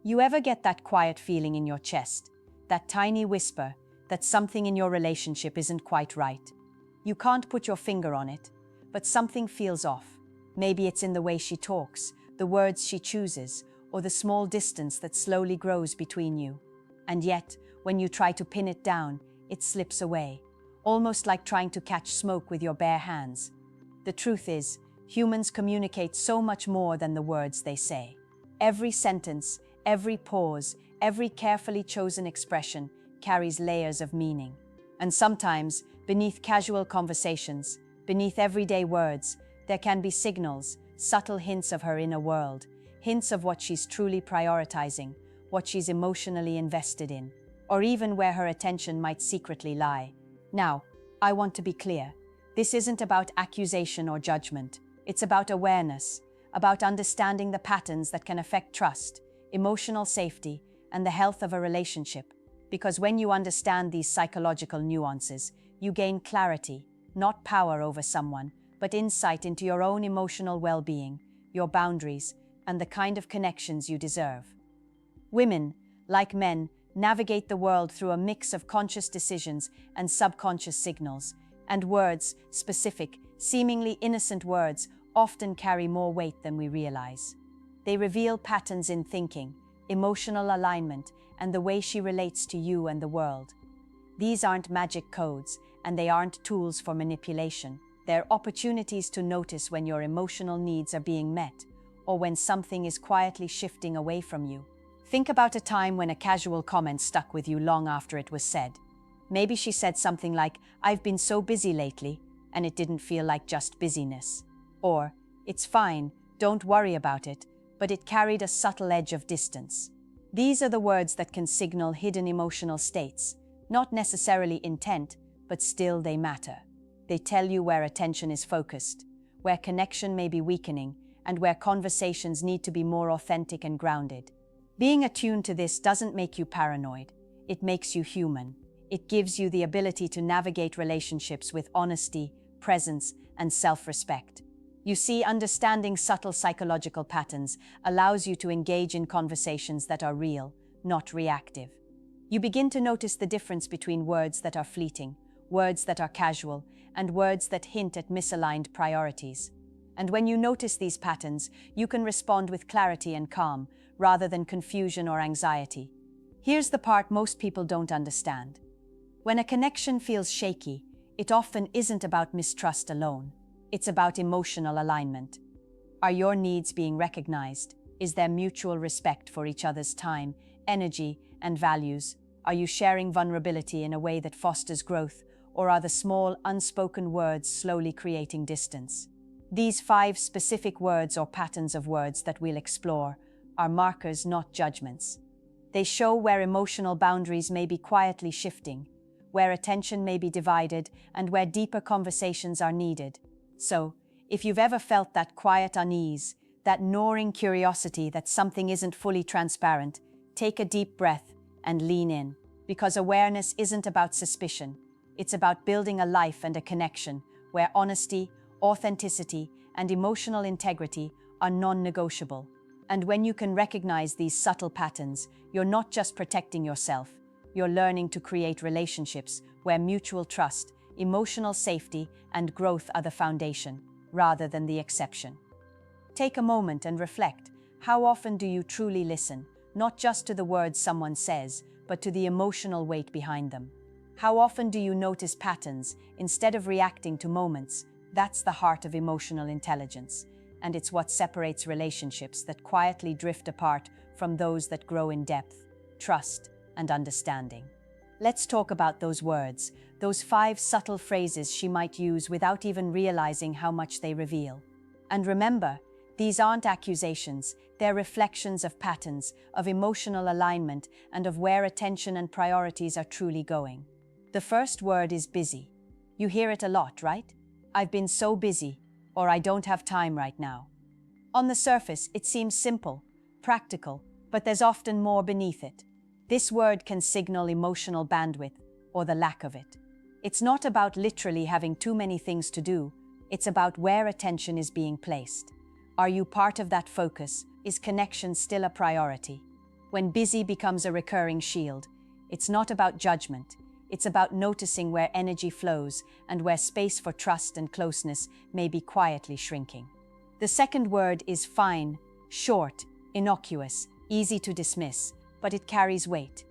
You ever get that quiet feeling in your chest, that tiny whisper that something in your relationship isn't quite right? You can't put your finger on it, but something feels off. Maybe it's in the way she talks, the words she chooses, or the small distance that slowly grows between you. And yet, when you try to pin it down, it slips away, almost like trying to catch smoke with your bare hands. The truth is, humans communicate so much more than the words they say. Every sentence, every pause, every carefully chosen expression carries layers of meaning. And sometimes, beneath casual conversations, beneath everyday words, there can be signals, subtle hints of her inner world, hints of what she's truly prioritizing, what she's emotionally invested in, or even where her attention might secretly lie. Now, I want to be clear. This isn't about accusation or judgment. It's about awareness, about understanding the patterns that can affect trust, emotional safety, and the health of a relationship. Because when you understand these psychological nuances, you gain clarity, not power over someone, but insight into your own emotional well-being, your boundaries, and the kind of connections you deserve. Women, like men, navigate the world through a mix of conscious decisions and subconscious signals, and words, specific, seemingly innocent words, often carry more weight than we realize. They reveal patterns in thinking, emotional alignment, and the way she relates to you and the world. These aren't magic codes, and they aren't tools for manipulation. They're opportunities to notice when your emotional needs are being met, or when something is quietly shifting away from you. Think about a time when a casual comment stuck with you long after it was said. Maybe she said something like, "I've been so busy lately," and it didn't feel like just busyness. Or, "It's fine, don't worry about it," but it carried a subtle edge of distance. These are the words that can signal hidden emotional states, not necessarily intent, but still they matter. They tell you where attention is focused, where connection may be weakening, and where conversations need to be more authentic and grounded. Being attuned to this doesn't make you paranoid. It makes you human. It gives you the ability to navigate relationships with honesty, presence, and self-respect. You see, understanding subtle psychological patterns allows you to engage in conversations that are real, not reactive. You begin to notice the difference between words that are fleeting, words that are casual, and words that hint at misaligned priorities. And when you notice these patterns, you can respond with clarity and calm, rather than confusion or anxiety. Here's the part most people don't understand. When a connection feels shaky, it often isn't about mistrust alone. It's about emotional alignment. Are your needs being recognized? Is there mutual respect for each other's time, energy, and values? Are you sharing vulnerability in a way that fosters growth, or are the small, unspoken words slowly creating distance? These 5 specific words or patterns of words that we'll explore are markers, not judgments. They show where emotional boundaries may be quietly shifting, where attention may be divided, and where deeper conversations are needed. So, if you've ever felt that quiet unease, that gnawing curiosity that something isn't fully transparent, take a deep breath and lean in, because awareness isn't about suspicion. It's about building a life and a connection where honesty, authenticity, and emotional integrity are non-negotiable. And when you can recognize these subtle patterns, you're not just protecting yourself, you're learning to create relationships where mutual trust, emotional safety, and growth are the foundation, rather than the exception. Take a moment and reflect. How often do you truly listen, not just to the words someone says, but to the emotional weight behind them? How often do you notice patterns instead of reacting to moments? That's the heart of emotional intelligence, and it's what separates relationships that quietly drift apart from those that grow in depth, trust, and understanding. Let's talk about those words, those 5 subtle phrases she might use without even realizing how much they reveal. And remember, these aren't accusations, they're reflections of patterns, of emotional alignment, and of where attention and priorities are truly going. The first word is busy. You hear it a lot, right? "I've been so busy," or "I don't have time right now." On the surface, it seems simple, practical, but there's often more beneath it. This word can signal emotional bandwidth, or the lack of it. It's not about literally having too many things to do, it's about where attention is being placed. Are you part of that focus? Is connection still a priority? When busy becomes a recurring shield, it's not about judgment. It's about noticing where energy flows and where space for trust and closeness may be quietly shrinking. The second word is fine, short, innocuous, easy to dismiss, but it carries weight.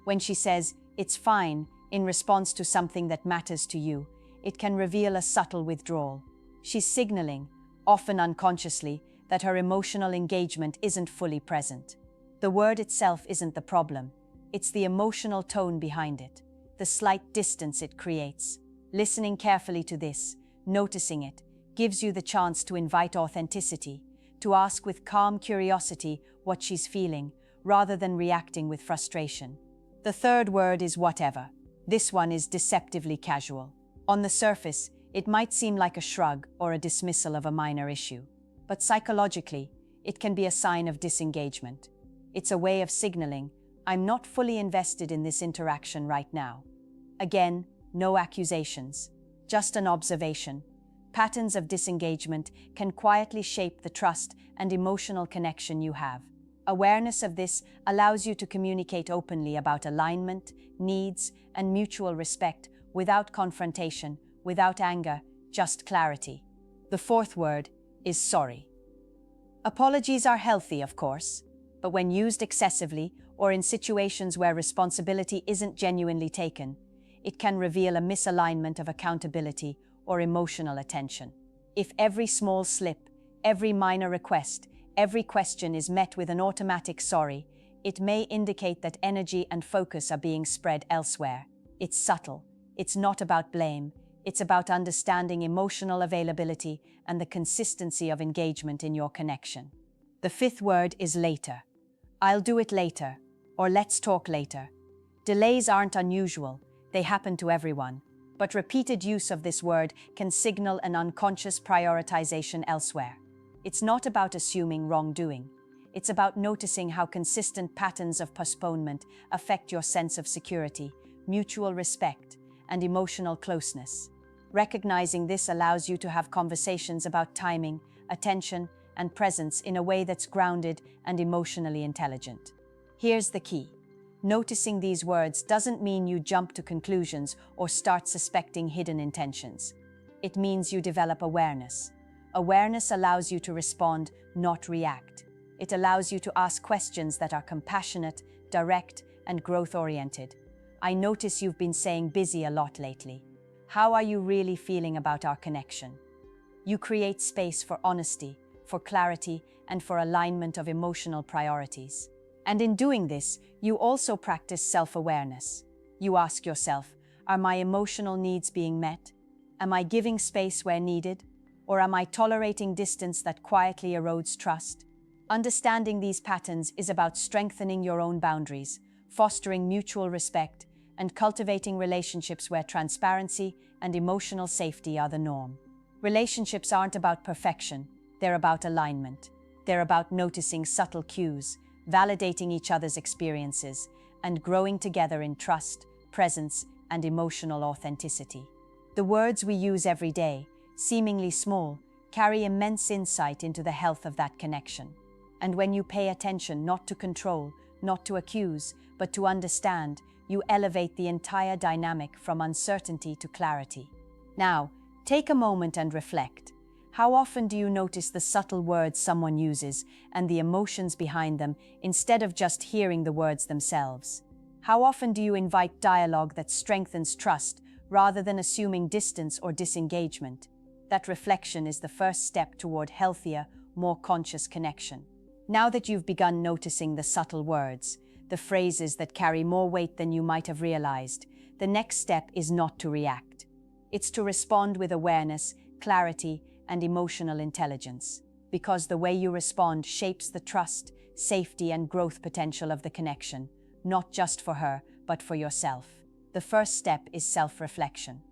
When she says, "It's fine," in response to something that matters to you, it can reveal a subtle withdrawal. She's signaling, often unconsciously, that her emotional engagement isn't fully present. The word itself isn't the problem. It's the emotional tone behind it, the slight distance it creates. Listening carefully to this, noticing it, gives you the chance to invite authenticity, to ask with calm curiosity what she's feeling, rather than reacting with frustration. The third word is whatever. This one is deceptively casual. On the surface, it might seem like a shrug or a dismissal of a minor issue, but psychologically, it can be a sign of disengagement. It's a way of signaling, "I'm not fully invested in this interaction right now." Again, no accusations, just an observation. Patterns of disengagement can quietly shape the trust and emotional connection you have. Awareness of this allows you to communicate openly about alignment, needs, and mutual respect without confrontation, without anger, just clarity. The fourth word is sorry. Apologies are healthy, of course, but when used excessively or in situations where responsibility isn't genuinely taken, it can reveal a misalignment of accountability or emotional attention. If every small slip, every minor request, every question is met with an automatic sorry, it may indicate that energy and focus are being spread elsewhere. It's subtle. It's not about blame. It's about understanding emotional availability and the consistency of engagement in your connection. The fifth word is later. "I'll do it later," or "let's talk later." Delays aren't unusual. They happen to everyone. But repeated use of this word can signal an unconscious prioritization elsewhere. It's not about assuming wrongdoing. It's about noticing how consistent patterns of postponement affect your sense of security, mutual respect, and emotional closeness. Recognizing this allows you to have conversations about timing, attention, and presence in a way that's grounded and emotionally intelligent. Here's the key. Noticing these words doesn't mean you jump to conclusions or start suspecting hidden intentions. It means you develop awareness. Awareness allows you to respond, not react. It allows you to ask questions that are compassionate, direct, and growth-oriented. "I notice you've been saying busy a lot lately. How are you really feeling about our connection?" You create space for honesty, for clarity, and for alignment of emotional priorities. And in doing this, you also practice self-awareness. You ask yourself, are my emotional needs being met? Am I giving space where needed? Or am I tolerating distance that quietly erodes trust? Understanding these patterns is about strengthening your own boundaries, fostering mutual respect, and cultivating relationships where transparency and emotional safety are the norm. Relationships aren't about perfection, they're about alignment. They're about noticing subtle cues, validating each other's experiences, and growing together in trust, presence, and emotional authenticity. The words we use every day, seemingly small, carry immense insight into the health of that connection. And when you pay attention not to control, not to accuse, but to understand, you elevate the entire dynamic from uncertainty to clarity. Now, take a moment and reflect. How often do you notice the subtle words someone uses and the emotions behind them instead of just hearing the words themselves? How often do you invite dialogue that strengthens trust rather than assuming distance or disengagement? That reflection is the first step toward healthier, more conscious connection. Now that you've begun noticing the subtle words, the phrases that carry more weight than you might have realized, the next step is not to react. It's to respond with awareness, clarity, and emotional intelligence, because the way you respond shapes the trust, safety, and growth potential of the connection, not just for her, but for yourself. The first step is self-reflection.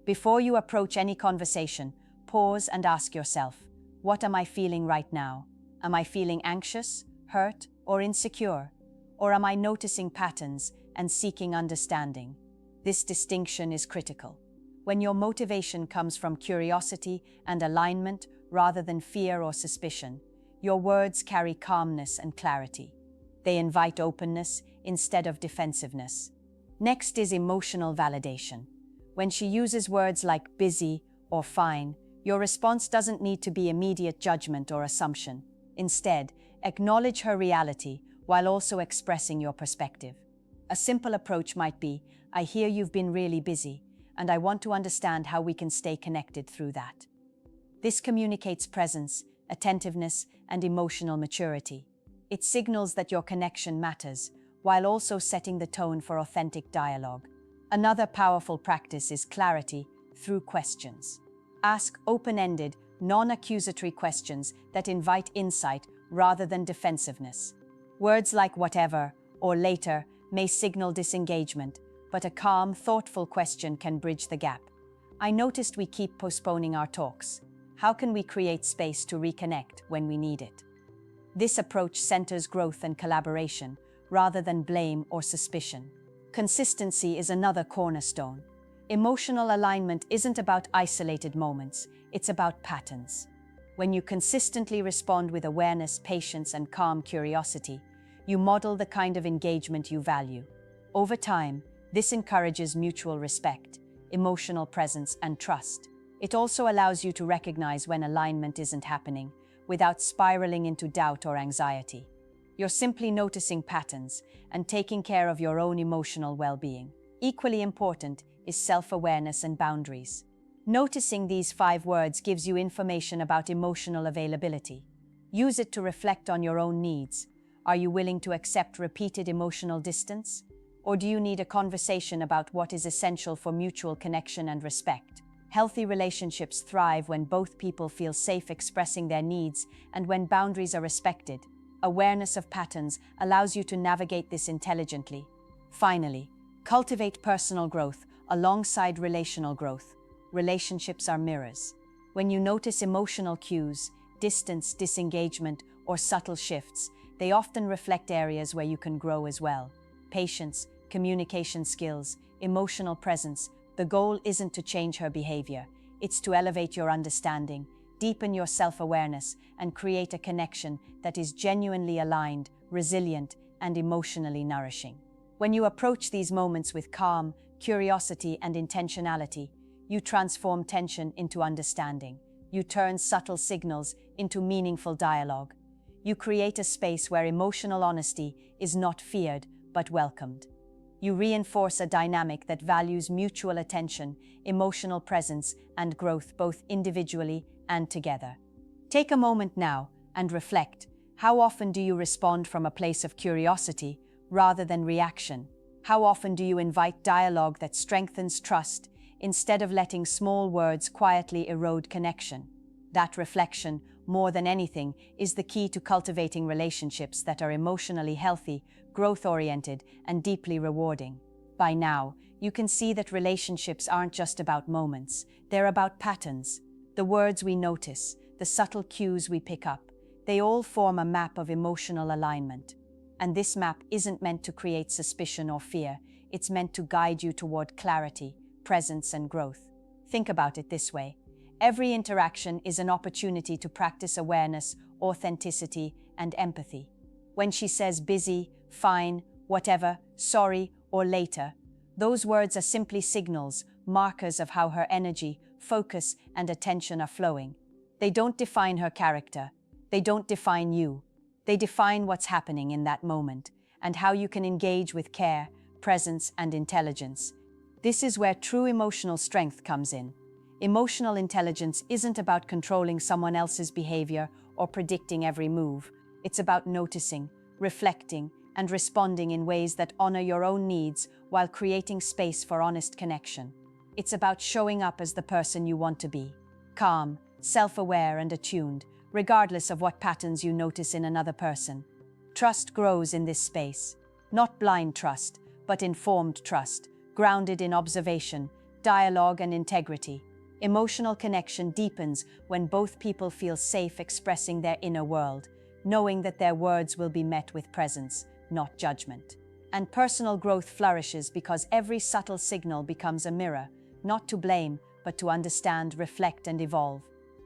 Before you approach any conversation, pause and ask yourself, what am I feeling right now? Am I feeling anxious, hurt, or insecure? Or am I noticing patterns and seeking understanding? This distinction is critical. When your motivation comes from curiosity and alignment rather than fear or suspicion, your words carry calmness and clarity. They invite openness instead of defensiveness. Next is emotional validation. When she uses words like busy or fine, your response doesn't need to be immediate judgment or assumption. Instead, acknowledge her reality while also expressing your perspective. A simple approach might be, I hear you've been really busy, and I want to understand how we can stay connected through that. This communicates presence, attentiveness, and emotional maturity. It signals that your connection matters, while also setting the tone for authentic dialogue. Another powerful practice is clarity through questions. Ask open-ended, non-accusatory questions that invite insight rather than defensiveness. Words like whatever or later may signal disengagement, but a calm, thoughtful question can bridge the gap. I noticed we keep postponing our talks. How can we create space to reconnect when we need it? This approach centers growth and collaboration, rather than blame or suspicion. Consistency is another cornerstone. Emotional alignment isn't about isolated moments, it's about patterns. When you consistently respond with awareness, patience, and calm curiosity, you model the kind of engagement you value. Over time, this encourages mutual respect, emotional presence, and trust. It also allows you to recognize when alignment isn't happening, without spiraling into doubt or anxiety. You're simply noticing patterns and taking care of your own emotional well-being. Equally important is self-awareness and boundaries. Noticing these 5 words gives you information about emotional availability. Use it to reflect on your own needs. Are you willing to accept repeated emotional distance? Or do you need a conversation about what is essential for mutual connection and respect? Healthy relationships thrive when both people feel safe expressing their needs and when boundaries are respected. Awareness of patterns allows you to navigate this intelligently. Finally, cultivate personal growth alongside relational growth. Relationships are mirrors. When you notice emotional cues, distance, disengagement, or subtle shifts, they often reflect areas where you can grow as well. Patience, communication skills, emotional presence. The goal isn't to change her behavior, it's to elevate your understanding, deepen your self-awareness, and create a connection that is genuinely aligned, resilient, and emotionally nourishing. When you approach these moments with calm, curiosity, and intentionality, you transform tension into understanding. You turn subtle signals into meaningful dialogue. You create a space where emotional honesty is not feared, but welcomed. You reinforce a dynamic that values mutual attention, emotional presence, and growth both individually and together. Take a moment now and reflect. How often do you respond from a place of curiosity rather than reaction? How often do you invite dialogue that strengthens trust instead of letting small words quietly erode connection? That reflection, more than anything, is the key to cultivating relationships that are emotionally healthy, growth-oriented, and deeply rewarding. By now, you can see that relationships aren't just about moments, they're about patterns. The words we notice, the subtle cues we pick up, they all form a map of emotional alignment. And this map isn't meant to create suspicion or fear, it's meant to guide you toward clarity, presence, and growth. Think about it this way. Every interaction is an opportunity to practice awareness, authenticity, and empathy. When she says busy, fine, whatever, sorry, or later, those words are simply signals, markers of how her energy, focus, and attention are flowing. They don't define her character. They don't define you. They define what's happening in that moment and how you can engage with care, presence, and intelligence. This is where true emotional strength comes in. Emotional intelligence isn't about controlling someone else's behavior or predicting every move. It's about noticing, reflecting, and responding in ways that honor your own needs while creating space for honest connection. It's about showing up as the person you want to be, calm, self-aware, and attuned, regardless of what patterns you notice in another person. Trust grows in this space. Not blind trust, but informed trust, grounded in observation, dialogue, and integrity. Emotional connection deepens when both people feel safe expressing their inner world, knowing that their words will be met with presence, not judgment. And personal growth flourishes because every subtle signal becomes a mirror, not to blame, but to understand, reflect, and evolve.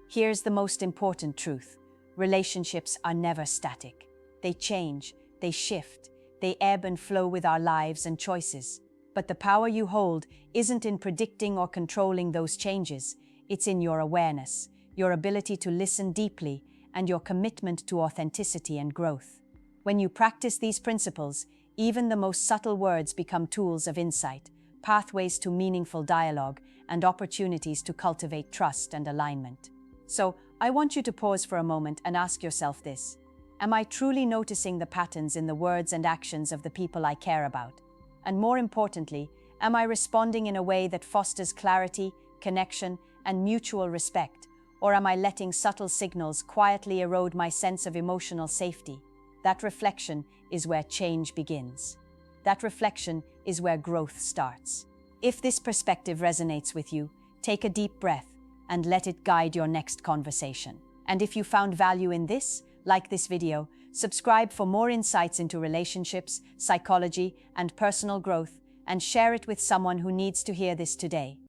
Here's the most important truth. Relationships are never static. They change, they shift, they ebb and flow with our lives and choices. But the power you hold isn't in predicting or controlling those changes, it's in your awareness, your ability to listen deeply, and your commitment to authenticity and growth. When you practice these principles, even the most subtle words become tools of insight, pathways to meaningful dialogue, and opportunities to cultivate trust and alignment. So, I want you to pause for a moment and ask yourself this: am I truly noticing the patterns in the words and actions of the people I care about? And more importantly, am I responding in a way that fosters clarity, connection, and mutual respect? Or am I letting subtle signals quietly erode my sense of emotional safety? That reflection is where change begins. That reflection is where growth starts. If this perspective resonates with you, take a deep breath and let it guide your next conversation. And if you found value in this, like this video, subscribe for more insights into relationships, psychology, and personal growth, and share it with someone who needs to hear this today.